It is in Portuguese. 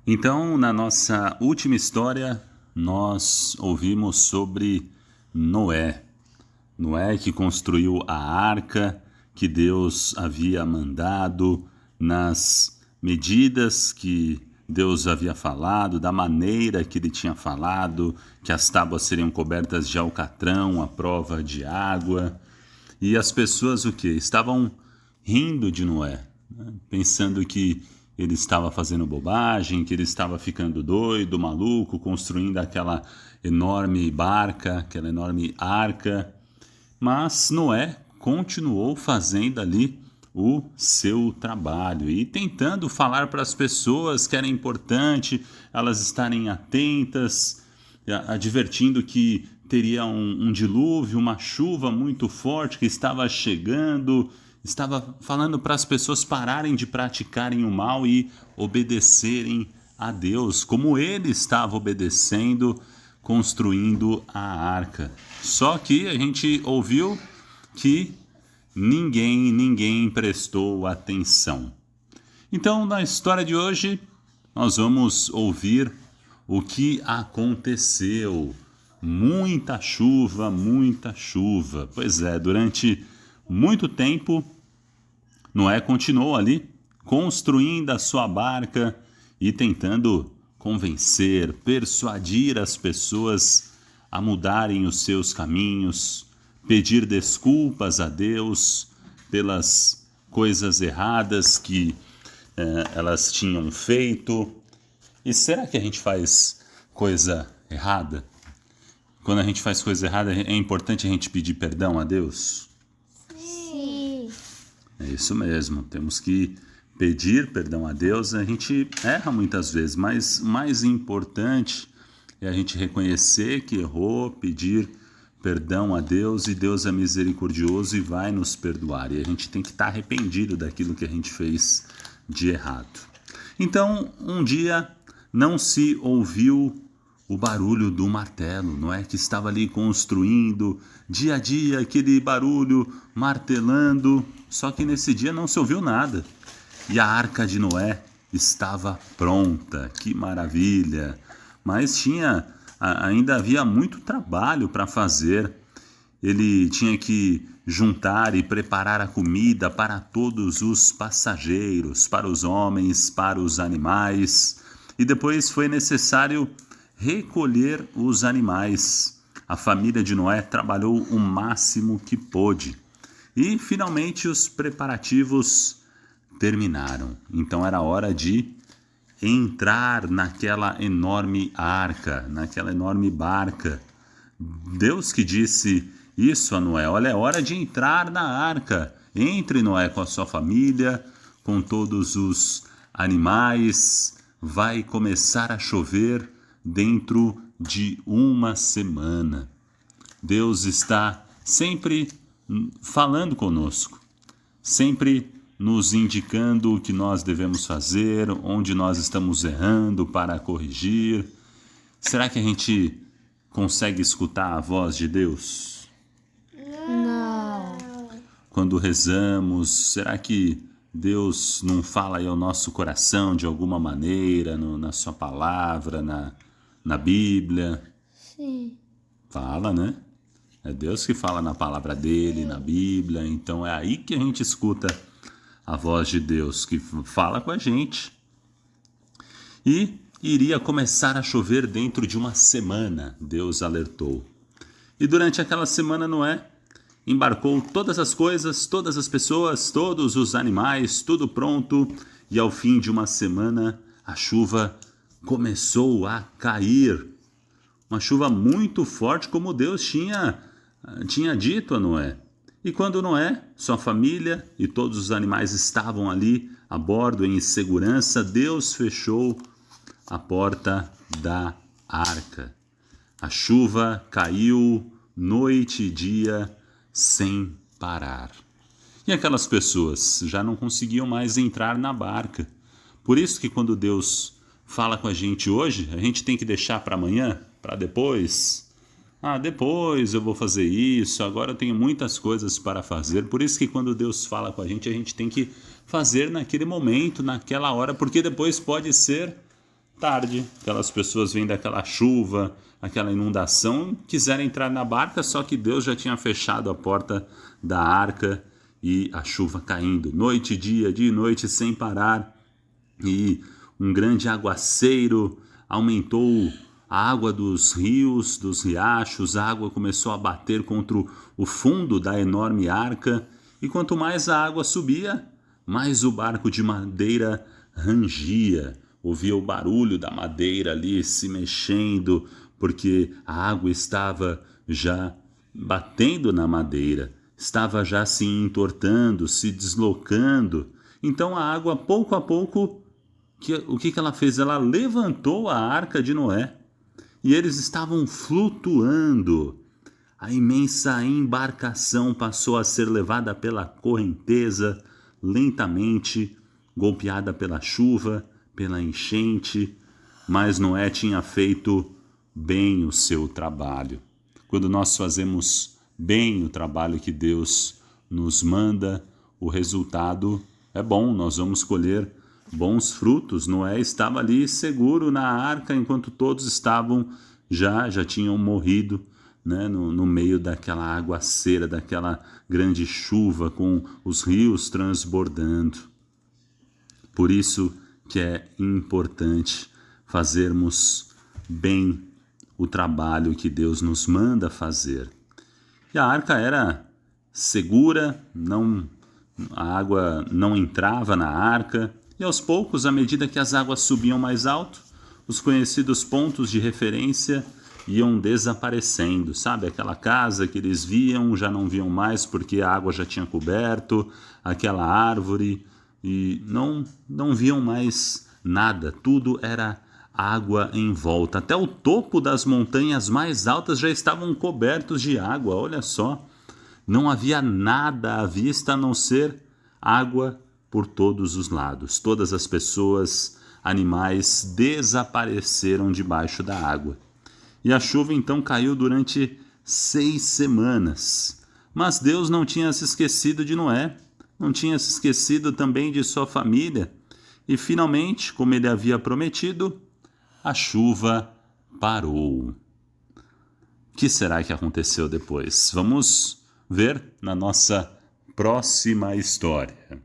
Então, na nossa última história, nós ouvimos sobre Noé. Noé que construiu a arca que Deus havia mandado nas medidas que Deus havia falado, da maneira que ele tinha falado, que as tábuas seriam cobertas de alcatrão, à prova de água. E as pessoas o quê? Estavam rindo de Noé, né? Pensando que ele estava fazendo bobagem, que ele estava ficando doido, maluco, construindo aquela enorme barca, aquela enorme arca. Mas Noé continuou fazendo ali o seu trabalho e tentando falar para as pessoas que era importante elas estarem atentas, advertindo que teria um dilúvio, uma chuva muito forte que estava chegando. Estava falando para as pessoas pararem de praticarem o mal e obedecerem a Deus, como ele estava obedecendo, construindo a arca. Só que a gente ouviu que ninguém prestou atenção. Então, na história de hoje, nós vamos ouvir o que aconteceu. Muita chuva, muita chuva. Pois é, durante muito tempo, Noé continuou ali, construindo a sua barca e tentando convencer, persuadir as pessoas a mudarem os seus caminhos, pedir desculpas a Deus pelas coisas erradas que elas tinham feito. E será que a gente faz coisa errada? Quando a gente faz coisa errada, é importante a gente pedir perdão a Deus? Sim. É isso mesmo, temos que pedir perdão a Deus. A gente erra muitas vezes, mas o mais importante é a gente reconhecer que errou, pedir perdão a Deus, e Deus é misericordioso e vai nos perdoar. E a gente tem que estar arrependido daquilo que a gente fez de errado. Então, um dia não se ouviu o barulho do martelo, não é? Que estava ali construindo, dia a dia, aquele barulho martelando. Só que nesse dia não se ouviu nada. E a arca de Noé estava pronta, que maravilha! Mas ainda havia muito trabalho para fazer. Ele tinha que juntar e preparar a comida para todos os passageiros, para os homens, para os animais. E depois foi necessário recolher os animais. A família de Noé trabalhou o máximo que pôde. E finalmente os preparativos terminaram. Então era hora de entrar naquela enorme arca, naquela enorme barca. Deus que disse isso a Noé: olha, é hora de entrar na arca. Entre, Noé, com a sua família, com todos os animais. Vai começar a chover dentro de uma semana. Deus está sempre falando conosco, sempre nos indicando o que nós devemos fazer, onde nós estamos errando para corrigir. Será que a gente consegue escutar a voz de Deus? Não. Quando rezamos, será que Deus não fala aí ao nosso coração de alguma maneira, na sua palavra, na Bíblia? Sim. Fala, né? É Deus que fala na palavra dele, na Bíblia. Então é aí que a gente escuta a voz de Deus, que fala com a gente. E iria começar a chover dentro de uma semana, Deus alertou. E durante aquela semana Noé embarcou todas as coisas, todas as pessoas, todos os animais, tudo pronto. E ao fim de uma semana a chuva começou a cair. Uma chuva muito forte, como Deus tinha dito a Noé. E quando Noé, sua família e todos os animais estavam ali a bordo em segurança, Deus fechou a porta da arca. A chuva caiu noite e dia sem parar. E aquelas pessoas já não conseguiam mais entrar na barca. Por isso que quando Deus fala com a gente hoje, a gente tem que deixar para amanhã, para depois. Depois eu vou fazer isso, agora eu tenho muitas coisas para fazer. Por isso que quando Deus fala com a gente tem que fazer naquele momento, naquela hora, porque depois pode ser tarde, aquelas pessoas vendo aquela chuva, aquela inundação, quiseram entrar na barca, só que Deus já tinha fechado a porta da arca e a chuva caindo, noite e dia e noite sem parar, e um grande aguaceiro aumentou a água dos rios, dos riachos, a água começou a bater contra o fundo da enorme arca, e quanto mais a água subia, mais o barco de madeira rangia, ouvia o barulho da madeira ali se mexendo, porque a água estava já batendo na madeira, estava já se entortando, se deslocando. Então a água, pouco a pouco, o que ela fez? Ela levantou a arca de Noé e eles estavam flutuando. A imensa embarcação passou a ser levada pela correnteza, lentamente, golpeada pela chuva, pela enchente, mas Noé tinha feito bem o seu trabalho. Quando nós fazemos bem o trabalho que Deus nos manda, o resultado é bom, nós vamos colher bons frutos. Noé estava ali seguro na arca enquanto todos estavam já tinham morrido, né, no meio daquela aguaceira, daquela grande chuva com os rios transbordando. Por isso que é importante fazermos bem o trabalho que Deus nos manda fazer. E a arca era segura, a água não entrava na arca, e aos poucos, à medida que as águas subiam mais alto, os conhecidos pontos de referência iam desaparecendo, sabe? Aquela casa que eles viam, já não viam mais porque a água já tinha coberto, aquela árvore, e não viam mais nada, tudo era água em volta. Até o topo das montanhas mais altas já estavam cobertos de água, olha só. Não havia nada à vista a não ser água por todos os lados. Todas as pessoas, animais desapareceram debaixo da água. E a chuva então caiu durante 6 semanas. Mas Deus não tinha se esquecido de Noé, não tinha se esquecido também de sua família. E finalmente, como ele havia prometido, a chuva parou. O que será que aconteceu depois? Vamos ver na nossa próxima história.